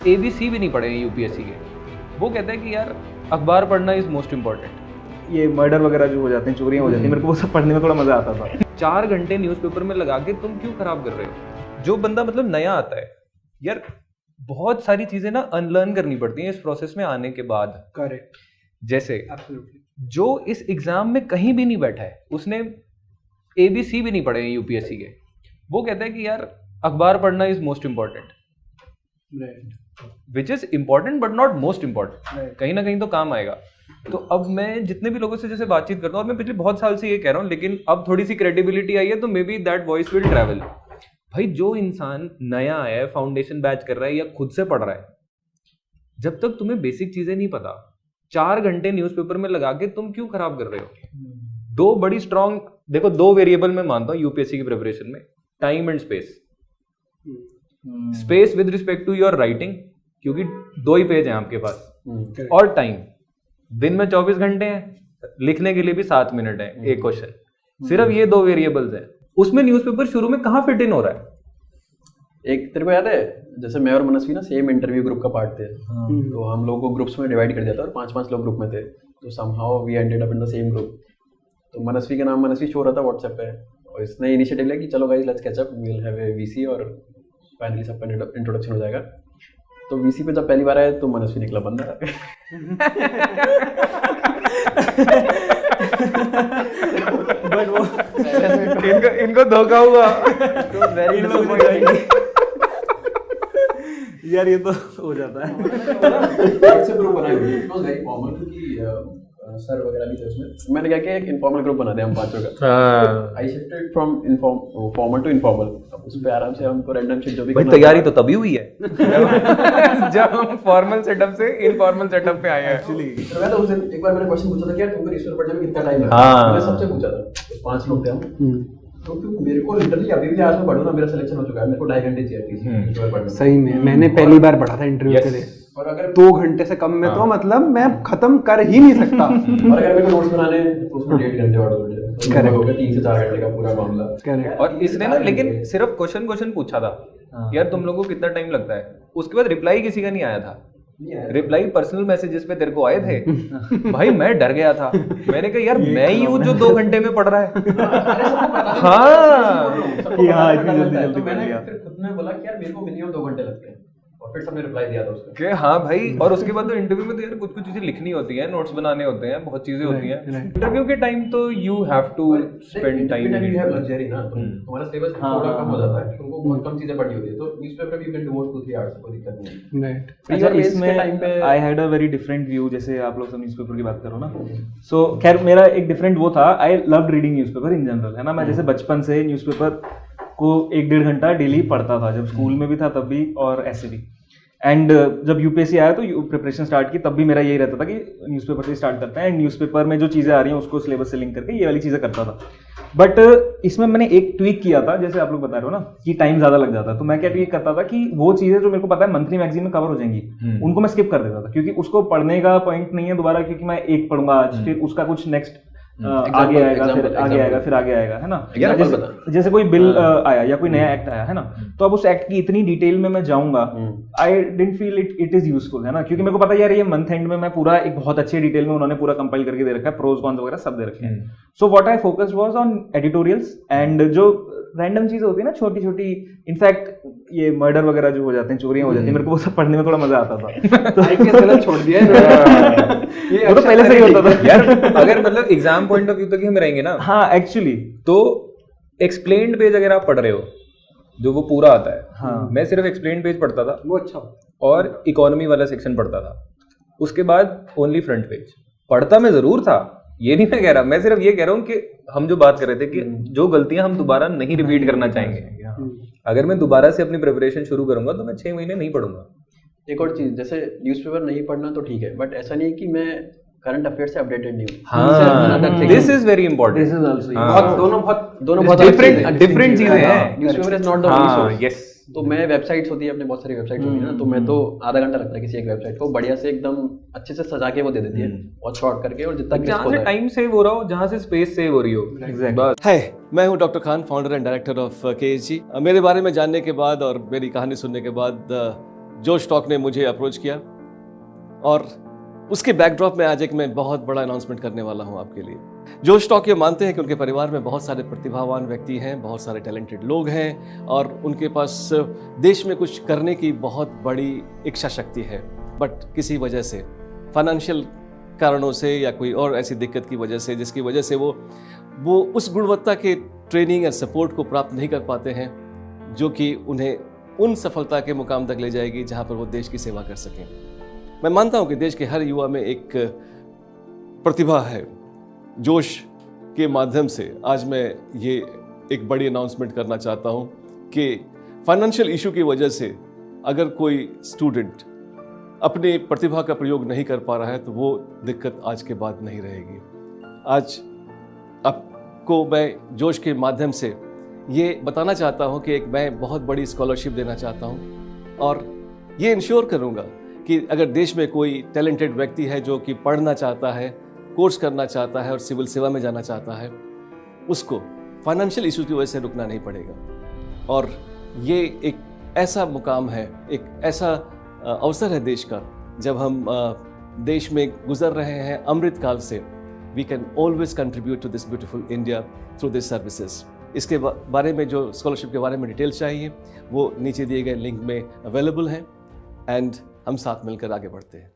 ABC भी नहीं पढ़े हैं यूपीएससी के, वो कहते हैं कि यार अखबार पढ़ना इज मोस्ट इम्पॉर्टेंट। ये मर्डर वगैरह जो हो जाते हैं, चोरियां हो जाती हैं, मेरे को वो सब पढ़ने में थोड़ा मजा आता था। 4 घंटे न्यूज़पेपर में लगा के तुम क्यों खराब कर रहे हो? जो बंदा मतलब नया आता है यार, बहुत सारी चीजें ना अनलर्न करनी पड़ती हैं इस प्रोसेस में आने के बाद। करेक्ट, जैसे एब्सोल्युटली। जो इस एग्जाम में कहीं भी नहीं बैठा है, उसने ABC भी नहीं पढ़े हैं यूपीएससी के, वो कहता है कि यार अखबार पढ़ना is most important, right, which is important but not most important. Right. कहीं ना कहीं तो काम आएगा। तो अब मैं जितने भी लोगों से जैसे बातचीत करता हूँ, और मैं पिछले बहुत साल से ये कह रहा हूँ, लेकिन अब थोड़ी सी क्रेडिबिलिटी आई है, तो may be that voice will travel. भाई जो इंसान नया आया है, फाउंडेशन बैच कर रहा है या खुद से पढ़ रहा है, जब तक तुम्हें बेसिक चीजें नहीं पता, 4 घंटे न्यूज़पेपर में लगा के तुम क्यों खराब कर रहे हो? दो बड़ी स्ट्रॉन्ग, देखो 2 वेरिएबल मैं मानता हूँ यूपीएससी की प्रिपरेशन में, time and space. Space with respect to your writing, क्योंकि 2 ही पेज हैं आपके पास, और टाइम, दिन में 24 घंटे हैं, लिखने के लिए भी 7 मिनट है एक क्वेश्चन। सिर्फ ये 2 वेरिएबल्स हैं, उसमें न्यूज़पेपर शुरू में कहाँ फिट इन हो रहा है? एक तेरे को याद है, जैसे मैं और मनस्वी ना सेम इंटरव्यू ग्रुप का पार्ट थे, तो हम लोगों को ग्रुप्स में डिवाइड कर दिया था और 5-5 लोग ग्रुप में थे, तो somehow we ended up in the same group. तो मनस्वी का नाम मनस्वी शो रहा था व्हाट्सएप पे, और इसने इनिशिएटिव लिया कि चलो guys let's catch up, we will have a VC और फाइनली सबका इंट्रोडक्शन हो जाएगा। तो वीसी पे जब पहली बार आया तो मनस्वी निकला बंदा। बट वो इनको धोखा हुआ। यार ये तो हो जाता है। व्हाट्सएप ग्रुप बनाए हुए, इट वाज वेरी फॉर्मल, क्योंकि सर वगैरह भी थे उसमें। मैंने क्या किया, एक इनफॉर्मल ग्रुप बना दिया हम 5 का। I shifted from formal to informal. अब उस पे आराम से हमको रैंडम शिट जो भी भाई तैयारी तो तभी हुई है जब हम फॉर्मल सेटअप से इनफॉर्मल सेटअप पे आए हैं एक्चुअली। तो मैं तो उस दिन एक बार मैंने क्वेश्चन पूछा था कि यार तुमको न्यूज़पेपर पढ़ने में कितना टाइम लगता है, मैंने सबसे पूछा था, तो 5 लोग थे हम। तो क्योंकि मेरे को लिटरली अभी भी आज मैं पढ़ूँ ना, मेरा सिलेक्शन हो चुका है, मेरे को 2.5 घंटे चाहिए थी न्यूज़पेपर पढ़ने में। सही में मैंने पहली बार पढ़ा था इंटरव्यू के लिए, और अगर 2 घंटे से कम में तो मतलब मैं खत्म कर ही नहीं सकता। और अगर मेरे को नोट्स बनाने तो उसमें 1.5 घंटे और हो जाए, तो Correct. हो गया 3 से 4 घंटे का पूरा मामला। करेक्ट। और इसने ना लेकिन सिर्फ क्वेश्चन पूछा था यार तुम लोगों को कितना टाइम लगता है, उसके बाद रिप्लाई किसी का नहीं आया था। रिप्लाई पर्सनल मैसेजेस पे तेरे को आए थे। भाई मैं डर गया था, मैंने कहा यार मैं ही हूँ जो 2 घंटे में पढ़ रहा है। हाँ इतनी जल्दी मैंने फिर खुद ने बोला कि यार मेरे को मिनिमम 2 घंटे लगते हैं, और फिर सबने रिप्लाई दिया था उसका कि हाँ भाई। और उसके बाद तो इंटरव्यू में तो यार कुछ चीजें लिखनी होती हैं, नोट्स बनाने होते हैं, बहुत चीजें होती हैं। इंटरव्यू के टाइम तो you have to spend time, you have luxury ना, तुम्हारा सिलेबस थोड़ा कम हो जाता है, तुमको बहुत कम चीजें पढ़नी होती है, तो newspaper you can devote 2-3 hours, कोई दिक्कत नहीं है। राइट। अच्छा, इसमें I had a very different view. जैसे आप लोग सब न्यूज़पेपर की बात करो ना, सो खैर मेरा एक डिफरेंट वो था, I loved reading newspaper in general, है ना। मैं जैसे बचपन से न्यूज़पेपर को 1-1.5 घंटा डेली पढ़ता था, जब स्कूल में भी था तब भी और ऐसे भी। एंड जब यूपीएससी आया तो प्रिपरेशन स्टार्ट की, तब भी मेरा यही रहता था कि न्यूज़पेपर से स्टार्ट करते हैं, एंड न्यूज़पेपर में जो चीज़ें आ रही हैं उसको सिलेबस से लिंक करके ये वाली चीज़ें करता था। बट इसमें मैंने एक ट्वीक किया था, जैसे आप लोग बता रहे हो ना कि टाइम ज़्यादा लग जाता है, तो मैं क्या ट्वीक करता था कि वो चीज़ें जो मेरे को पता है मंथली मैगजीन में कवर हो जाएंगी, उनको मैं स्किप कर देता था, क्योंकि उसको पढ़ने का पॉइंट नहीं है दोबारा, क्योंकि मैं एक पढ़ूंगा आज, फिर उसका कुछ नेक्स्ट आगे आएगा, फिर आगे आएगा, फिर आगे आएगा, है ना। जैसे कोई बिल आया या कोई नया एक्ट आया, है ना, तो अब उस एक्ट की इतनी डिटेल में मैं जाऊंगा, I didn't feel it is useful, है ना, क्योंकि मेरे को पता है यार ये मंथ एंड में मैं पूरा एक बहुत अच्छे डिटेल में उन्होंने पूरा कंपाइल करके दे रखा है, प्रोज कॉन्स वगैरह सब दे रखे हैं। So what I focused was on editorials, and जो रैंडम चीजें होती है ना, छोटी छोटी, इनफैक्ट ये मर्डर वगैरह जो हो जाते हैं, चोरियां हो जाती हैं, मेरे को वो सब पढ़ने में थोड़ा मजा आता था। तो एक गलत छोड़ दिया है, वो तो पहले से ही होता था यार। अगर मतलब एग्जाम पॉइंट ऑफ व्यू तक ही हम रहेंगे ना, हाँ एक्चुअली, तो एक्सप्लेन्ड पेज अगर आप पढ़ रहे हो, जो वो पूरा आता है, हाँ। मैं सिर्फ एक्सप्लेन्ड पेज पढ़ता था, वो अच्छा, और इकोनॉमी वाला सेक्शन पढ़ता था, उसके बाद ओनली फ्रंट पेज पढ़ता मैं जरूर था, ये नहीं मैं कह रहा, मैं सिर्फ ये कह रहा हूँ कि हम जो बात कर रहे थे कि जो गलतियां हम दोबारा नहीं रिपीट करना चाहेंगे। अगर मैं दोबारा से अपनी प्रिपरेशन शुरू करूंगा तो मैं 6 महीने नहीं पढ़ूंगा। एक और चीज, जैसे न्यूज़पेपर नहीं पढ़ना तो ठीक है, बट ऐसा नहीं है कि मैं करंट अफेयर से अपडेटेड नहीं हूँ। हाँ, this is very important. This is also दोनों बहुत डिफरेंट चीजें हैं। Newspaper is not the only source. Yes, तो मैं वेबसाइट्स होती है अपने, बहुत सारी वेबसाइट्स होती है ना, तो मैं तो आधा घंटा लगता है किसी एक वेबसाइट को बढ़िया से एकदम अच्छे से सजा के वो दे देती है, और शॉर्ट करके, और जितना जहाँ से टाइम सेव हो रहा हो, जहाँ से स्पेस सेव हो रही हो। एग्जैक्टली। हाय, मैं हूं doctor Khan, founder and director of KSG. मेरे बारे में जानने के बाद और मेरी कहानी सुनने के बाद जोश टॉक ने मुझे अप्रोच किया और उसके बैकड्रॉप में आज एक मैं बहुत बड़ा अनाउंसमेंट करने वाला हूं आपके लिए। जोश टॉक ये मानते हैं कि उनके परिवार में बहुत सारे प्रतिभावान व्यक्ति हैं, बहुत सारे टैलेंटेड लोग हैं और उनके पास देश में कुछ करने की बहुत बड़ी इच्छा शक्ति है, बट किसी वजह से, फाइनेंशियल कारणों से या कोई और ऐसी दिक्कत की वजह से, जिसकी वजह से वो उस गुणवत्ता के ट्रेनिंग और सपोर्ट को प्राप्त नहीं कर पाते हैं जो कि उन्हें उन सफलता के मुकाम तक ले जाएगी जहां पर वो देश की सेवा कर सकें। मैं मानता हूं कि देश के हर युवा में एक प्रतिभा है। जोश के माध्यम से आज मैं ये एक बड़ी अनाउंसमेंट करना चाहता हूं कि फाइनेंशियल इशू की वजह से अगर कोई स्टूडेंट अपनी प्रतिभा का प्रयोग नहीं कर पा रहा है तो वो दिक्कत आज के बाद नहीं रहेगी। आज आपको मैं जोश के माध्यम से ये बताना चाहता हूँ कि एक मैं बहुत बड़ी स्कॉलरशिप देना चाहता हूँ और ये इंश्योर करूँगा कि अगर देश में कोई टैलेंटेड व्यक्ति है जो कि पढ़ना चाहता है, कोर्स करना चाहता है और सिविल सेवा में जाना चाहता है, उसको फाइनेंशियल इशू की वजह से रुकना नहीं पड़ेगा। और ये एक ऐसा मुकाम है, एक ऐसा अवसर है देश का, जब हम देश में गुजर रहे हैं अमृत काल से, we can always contribute to this beautiful India through this services. इसके बारे में जो स्कॉलरशिप के बारे में डिटेल्स चाहिए वो नीचे दिए गए लिंक में अवेलेबल हैं एंड हम साथ मिलकर आगे बढ़ते हैं।